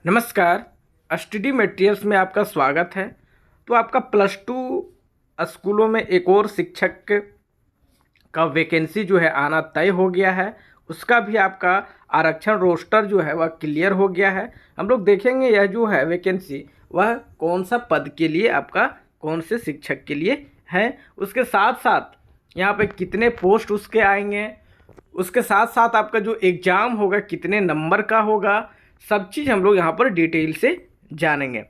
नमस्कार। Study materials में आपका स्वागत है। तो आपका +2 स्कूलों में एक और शिक्षक का वैकेंसी जो है आना तय हो गया है। उसका भी आपका आरक्षण रोस्टर जो है वह क्लियर हो गया है। हम लोग देखेंगे यह जो है वैकेंसी वह कौन सा पद के लिए आपका कौन से शिक्षक के लिए है, उसके साथ साथ यहाँ पे कितने पोस्ट उसके आएंगे, उसके साथ साथ आपका जो एग्ज़ाम होगा कितने नंबर का होगा, सब चीज़ हम लोग यहाँ पर डिटेल से जानेंगे।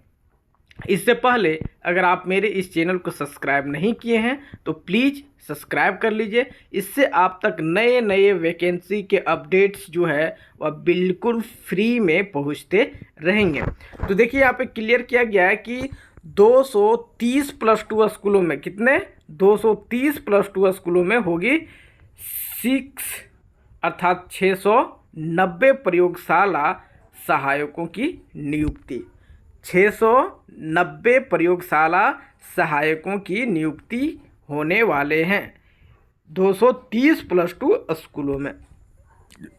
इससे पहले अगर आप मेरे इस चैनल को सब्सक्राइब नहीं किए हैं तो प्लीज़ सब्सक्राइब कर लीजिए। इससे आप तक नए नए वैकेंसी के अपडेट्स जो है वह बिल्कुल फ्री में पहुंचते रहेंगे। तो देखिए यहाँ पे क्लियर किया गया है कि 230 +2 स्कूलों में कितने 230 +2 स्कूलों में होगी 690 प्रयोगशाला सहायकों की नियुक्ति। 690 प्रयोगशाला सहायकों की नियुक्ति होने वाले हैं 230 +2 स्कूलों में।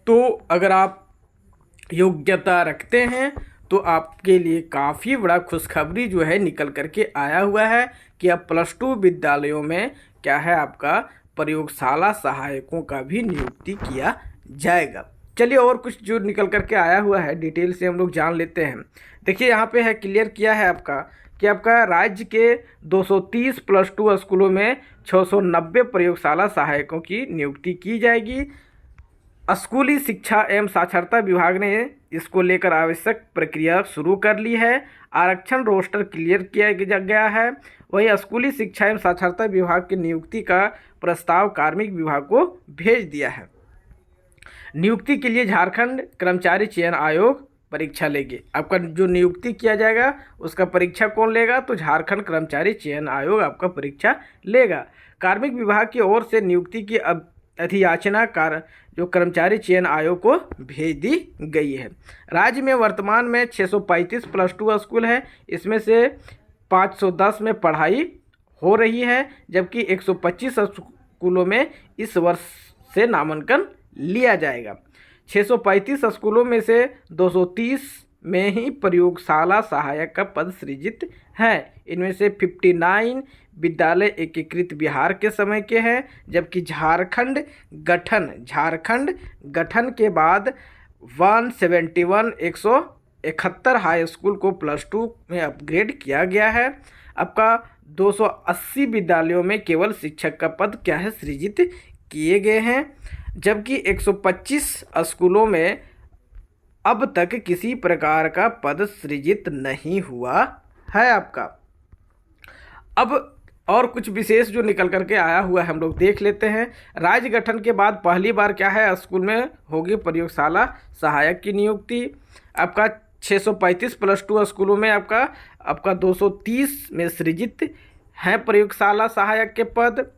तो अगर आप योग्यता रखते हैं तो आपके लिए काफ़ी बड़ा खुशखबरी जो है निकल करके आया हुआ है कि अब +2 विद्यालयों में क्या है आपका प्रयोगशाला सहायकों का भी नियुक्ति किया जाएगा। चलिए और कुछ जो निकल करके आया हुआ है डिटेल से हम लोग जान लेते हैं। देखिए यहाँ पे है क्लियर किया है आपका कि आपका राज्य के 230 +2 स्कूलों में 690 प्रयोगशाला सहायकों की नियुक्ति की जाएगी। स्कूली शिक्षा एवं साक्षरता विभाग ने इसको लेकर आवश्यक प्रक्रिया शुरू कर ली है। आरक्षण रोस्टर क्लियर किया गया है। वहीं स्कूली शिक्षा एवं साक्षरता विभाग की नियुक्ति का प्रस्ताव कार्मिक विभाग को भेज दिया है। नियुक्ति के लिए झारखंड कर्मचारी चयन आयोग परीक्षा लेंगे। आपका जो नियुक्ति किया जाएगा उसका परीक्षा कौन लेगा, तो झारखंड कर्मचारी चयन आयोग आपका परीक्षा लेगा। कार्मिक विभाग की ओर से नियुक्ति की अधियाचना जो कर्मचारी चयन आयोग को भेज दी गई है। राज्य में वर्तमान में 635 +2 स्कूल है। इसमें से 510 में पढ़ाई हो रही है, जबकि 125 स्कूलों में इस वर्ष से नामांकन लिया जाएगा। 635 स्कूलों में से 230 में ही प्रयोगशाला सहायक का पद सृजित है। इनमें से 59 विद्यालय एकीकृत बिहार के समय के हैं, जबकि झारखंड गठन के बाद 171 171 हाई स्कूल को +2 में अपग्रेड किया गया है। आपका 280 विद्यालयों में केवल शिक्षक का पद क्या है सृजित किए गए हैं, जबकि 125 स्कूलों में अब तक किसी प्रकार का पद सृजित नहीं हुआ है आपका। अब और कुछ विशेष जो निकल करके आया हुआ है हम लोग देख लेते हैं। राज्य गठन के बाद पहली बार क्या है स्कूल में होगी प्रयोगशाला सहायक की नियुक्ति। आपका 635 +2 स्कूलों में आपका 230 में सृजित हैं प्रयोगशाला सहायक के पद।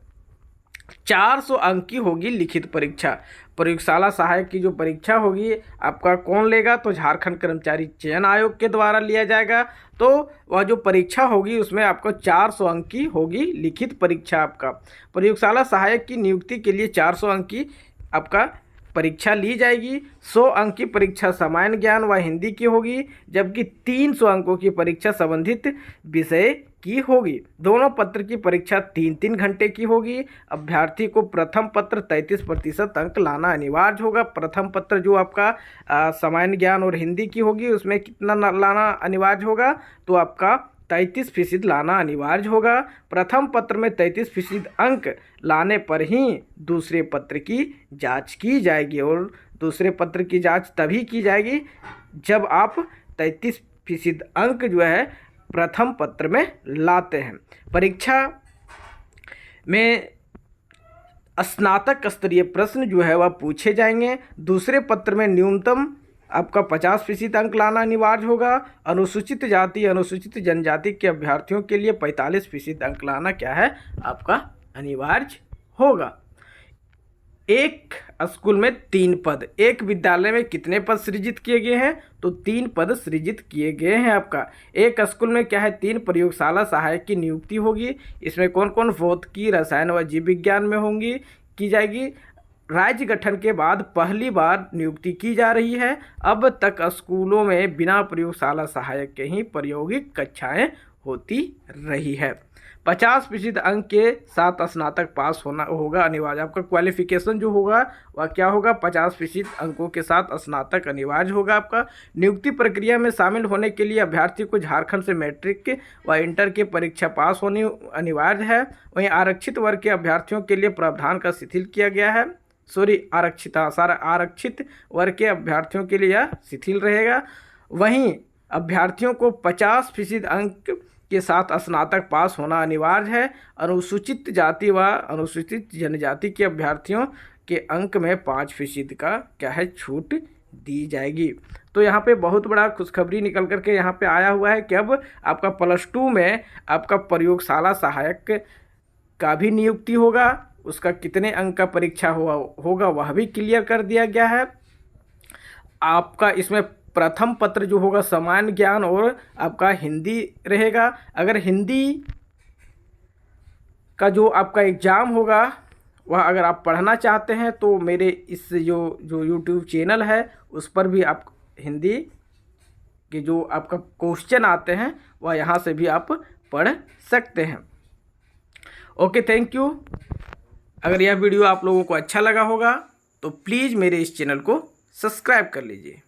400 अंक की होगी लिखित परीक्षा। प्रयोगशाला सहायक की जो परीक्षा होगी आपका कौन लेगा, तो झारखंड कर्मचारी चयन आयोग के द्वारा लिया जाएगा। तो वह जो परीक्षा होगी उसमें आपको 400 अंक की होगी लिखित परीक्षा। आपका प्रयोगशाला सहायक की नियुक्ति के लिए 400 अंक की आपका परीक्षा ली जाएगी। 100 अंक की परीक्षा सामान्य ज्ञान व हिंदी की होगी, जबकि 300 अंकों की परीक्षा संबंधित विषय की होगी। दोनों पत्र की परीक्षा 3-3 घंटे की होगी। अभ्यर्थी को प्रथम पत्र 33% अंक लाना अनिवार्य होगा। प्रथम पत्र जो आपका सामान्य ज्ञान और हिंदी की होगी उसमें कितना लाना अनिवार्य होगा, तो आपका 33% लाना अनिवार्य होगा। प्रथम पत्र में 33% अंक लाने पर ही दूसरे पत्र की जांच की जाएगी, और दूसरे पत्र की जांच तभी की जाएगी जब आप 33% अंक जो है प्रथम पत्र में लाते हैं। परीक्षा में स्नातक स्तरीय प्रश्न जो है वह पूछे जाएंगे। दूसरे पत्र में न्यूनतम आपका 50% अंक लाना अनिवार्य होगा। अनुसूचित जाति अनुसूचित जनजाति के अभ्यर्थियों के लिए 45% अंक लाना क्या है आपका अनिवार्य होगा। एक स्कूल में 3 पद, एक विद्यालय में कितने पद सृजित किए गए हैं, तो 3 पद सृजित किए गए हैं। आपका एक स्कूल में क्या है 3 प्रयोगशाला सहायक की नियुक्ति होगी। इसमें कौन कौन भौतिकी रसायन व जीव विज्ञान में होंगी की जाएगी। राज्य गठन के बाद पहली बार नियुक्ति की जा रही है। अब तक स्कूलों में बिना प्रयोगशाला सहायक के ही प्रायोगिक कक्षाएं होती रही है। 50% अंक के साथ स्नातक पास होना होगा अनिवार्य। आपका क्वालिफिकेशन जो होगा वह क्या होगा, 50% अंकों के साथ स्नातक अनिवार्य होगा आपका। नियुक्ति प्रक्रिया में शामिल होने के लिए अभ्यर्थी को झारखंड से मैट्रिक व इंटर की परीक्षा पास होनी अनिवार्य है। वहीं आरक्षित वर्ग के अभ्यर्थियों के लिए प्रावधान का शिथिल किया गया है। आरक्षित वर्ग के अभ्यर्थियों के लिए यह शिथिल रहेगा। वहीं अभ्यर्थियों को 50% अंक के साथ स्नातक पास होना अनिवार्य है। अनुसूचित जाति व अनुसूचित जनजाति के अभ्यर्थियों के अंक में 5% का क्या है, छूट दी जाएगी। तो यहाँ पे बहुत बड़ा खुशखबरी निकल करके यहाँ पे आया हुआ है कि अब आपका +2 में आपका प्रयोगशाला सहायक का भी नियुक्ति होगा। उसका कितने अंक का परीक्षा होगा वह भी क्लियर कर दिया गया है। आपका इसमें प्रथम पत्र जो होगा सामान्य ज्ञान और आपका हिंदी रहेगा। अगर हिंदी का जो आपका एग्ज़ाम होगा वह अगर आप पढ़ना चाहते हैं तो मेरे इस जो यूट्यूब चैनल है उस पर भी आप हिंदी के जो आपका क्वेश्चन आते हैं वह यहाँ से भी आप पढ़ सकते हैं। Okay, thank you. अगर यह वीडियो आप लोगों को अच्छा लगा होगा तो प्लीज़ मेरे इस चैनल को सब्सक्राइब कर लीजिए।